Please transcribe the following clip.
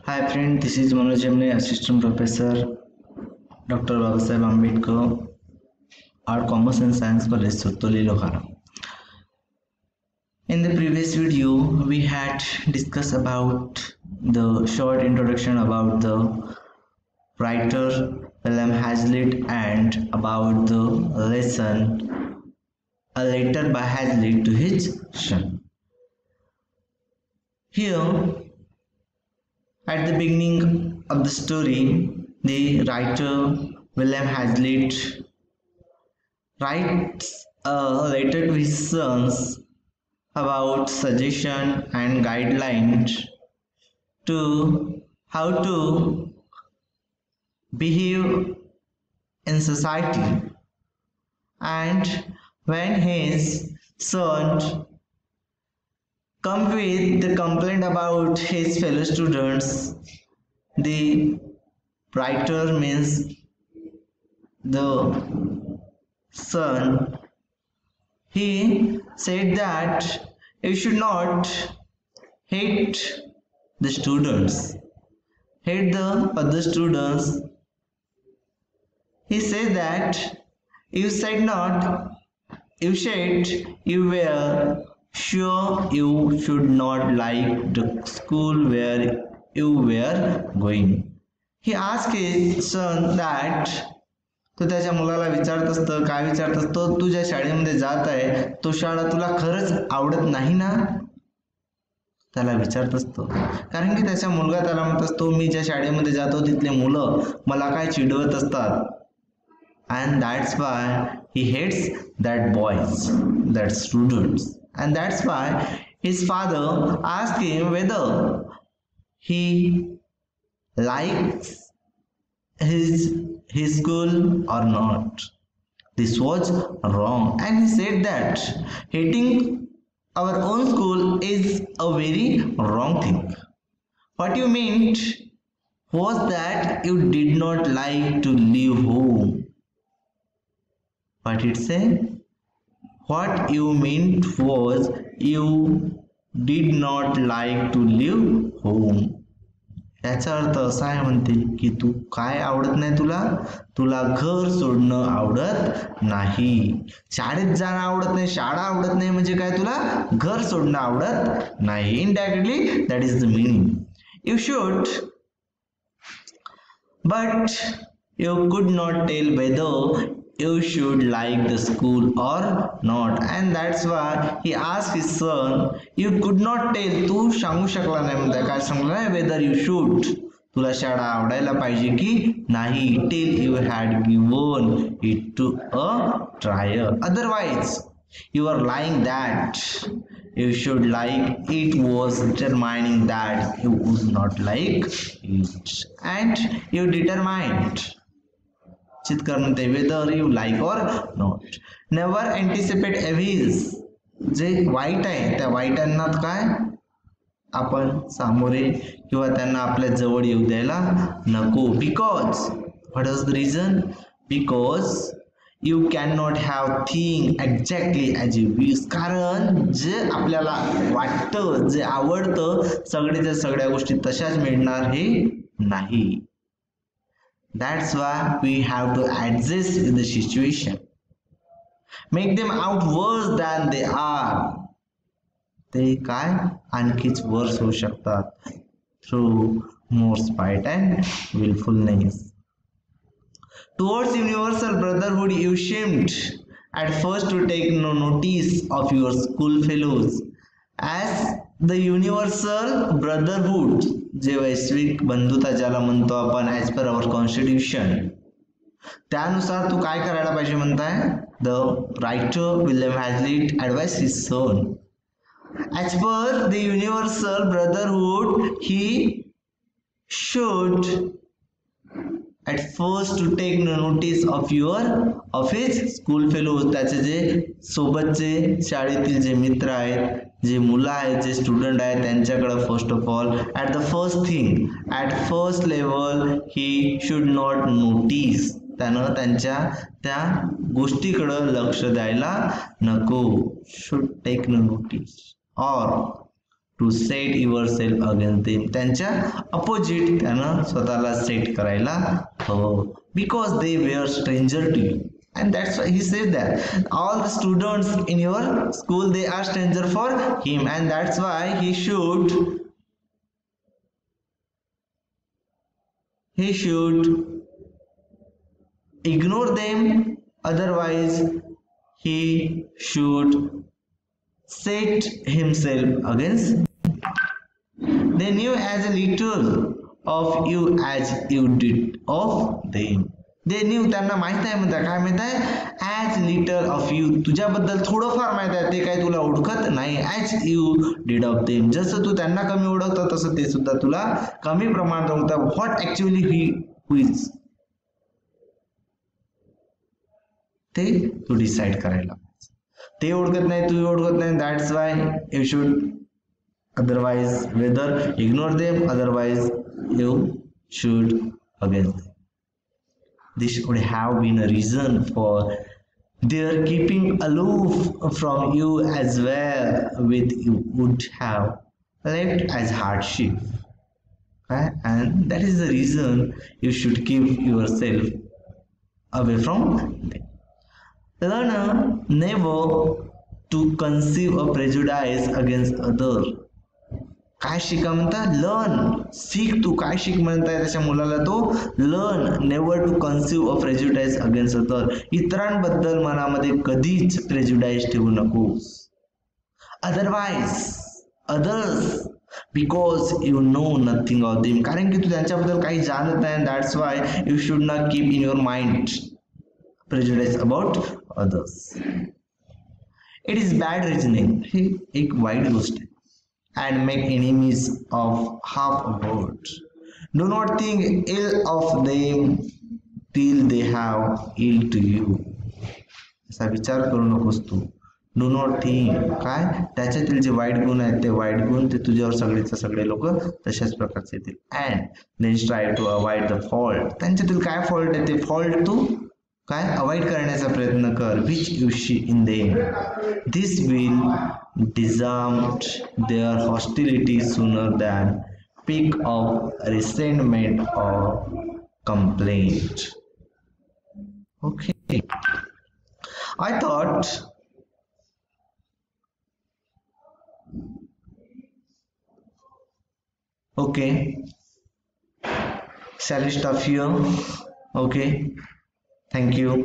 Hi friend, this is Manoj Jemne, Assistant Professor, Dr. Babasaheb Ambedkar, Art, Commerce and Science College, Suttoli, Lokhara. In the previous video, we had discussed about the short introduction about the writer William Hazlitt and about the lesson A Letter by Hazlitt to His Son. Here, at the beginning of the story, the writer William Hazlitt writes a letter to his sons about suggestion and guidelines to how to behave in society. And when his son come with the complaint about his fellow students, the writer means the son, he said that you should not hate the students, hate the other students. He said that you said you were sure you should not like the school where you were going. He asked his son that तो त्याच्या मुलाला विचारत असतं, काय विचारत असतो, तू ज्या शाळेमध्ये जात आहे तो शाळा तुला खरंच आवडत नाही ना, त्याला विचारत असतो. कारण की त्याचा मुलगा त्याला म्हणत असतो मी ज्या शाळेमध्ये जातो तिथले मुलं मला काय चिडवत असतात. And that's why he hates that boys, that students. And that's why his father asked him whether he likes his school or not. This was wrong, and he said that hating our own school is a very wrong thing. What you meant was that you did not like to leave home. But it said, what you meant was you did not like to leave home. याचा अर्थ असा आहे म्हणते की तू काय आवडत नाही, तुला घर सोडणं आवडत नाही. शाळेत जाणं आवडत नाही, शाळा आवडत नाही म्हणजे काय, तुला घर सोडणं आवडत नाही. Indirectly that is the meaning. You should but you could not tell whether you should like the school or not, and that's why he asked his son. You could not tell, तू सांगू शकला नाही म्हणजे काय सांगला नाही, whether you should, तुला शाळा आवडायला पाहिजे की नाही, till you had given it to a trial. Otherwise you are lying that you should like it was determining that you would not like it, and you determined चित करणं ते whether you like or not. Never anticipate evils. J white आहे त्या वाईटांना काय आपण सामोरे किंवा त्यांना आपल्या जवळ येऊ द्यायला नको. Because what is the reason? Because you cannot have thing exactly as you wish. कारण जे आपल्याला वाटतं, जे आवडतं, सगळ्याच्या सगळ्या गोष्टी तशाच मिळणार हे नाही. That's why we have to adjust with the situation. Make them out worse than they are. ते काय आणखीच वर्स होऊ शकतात through more spite and willfulness. Towards universal brotherhood you seemed at first to take no notice of your school fellows. As the universal brotherhood, जे वैश्विक बंधुता ज्याला म्हणतो आपण ॲज पर अवर कॉन्स्टिट्यूशन, त्यानुसार तू काय करायला पाहिजे म्हणताय. The writer William Hazlitt advice his son. As per the universal brotherhood he should at first to take no notice of his school fellows. त्याचे जे सोबतचे शाळेतील जे मित्र आहेत, जे मुलं आहेत, जे स्टुडंट आहेत त्यांच्याकडे first of all at the first thing, at first level he should not notice. त्यानं त्यांच्या त्या गोष्टीकडे लक्ष द्यायला नको. Should take no notice. और to set yourself against them, त्यांच्या अपोजिट त्यानं स्वतःला सेट करायला हवं. Because they were stranger to you. And that's why he said that all the students in your school, they are stranger for him, and that's why he should ignore them, otherwise he should set himself against. They knew as little of you as you did of them. They knew, त्यांना माहित आहे. म्हणता काय माहित आहे? as little of you, तुझ्याबद्दल थोडंफार माहित आहे, ते काय तुला ओळखत नाही. as you did of them, जसं तू त्यांना कमी ओळखतं तसं ते सुद्धा तुला कमी प्रमाणात ओळखतात. what actually he who is, ते तू डिसाइड करायला. ते ओळखत नाही, तू ओळखत नाही. that's why you should otherwise whether ignore them, otherwise you should against them. This would have been a reason for their keeping aloof from you as well, with you would have left as hardship. Okay? And that is the reason you should keep yourself away from them. Learn never to conceive a prejudice against others. काय शिका म्हणता? Learn, शिक. तू काय शिक म्हणताय त्याच्या मुलाला? तो learn never to conceive a prejudice against other. इतरांबद्दल मनामध्ये कधीच प्रेज्युडाइज ठेवू नकोस. Others because you know nothing of them, कारण की तू त्यांच्याबद्दल काही जाणत नाही. That's why you should not keep in your mind prejudice about others. It is bad reasoning, ही एक वाईट गोष्ट आहे. And make enemies of half a world. Do not think ill of them till they have ill to you. असा विचार करू नकोस तू. डू नॉट थिंक, काय त्याच्यातील जे वाईट गुण आहेत ते वाईट गुण ते तुझ्यावर सगळे लोक तशाच प्रकारचे येतील. And then try to avoid the fault, त्यांच्यातील काय फॉल्ट आहे ते फॉल्ट तू काय अवॉइड करण्याचा प्रयत्न कर. Which you see in them. This will disarm their hostility sooner than pick up resentment or complaint. Okay, I thought okay, shall we stop here? Okay, thank you.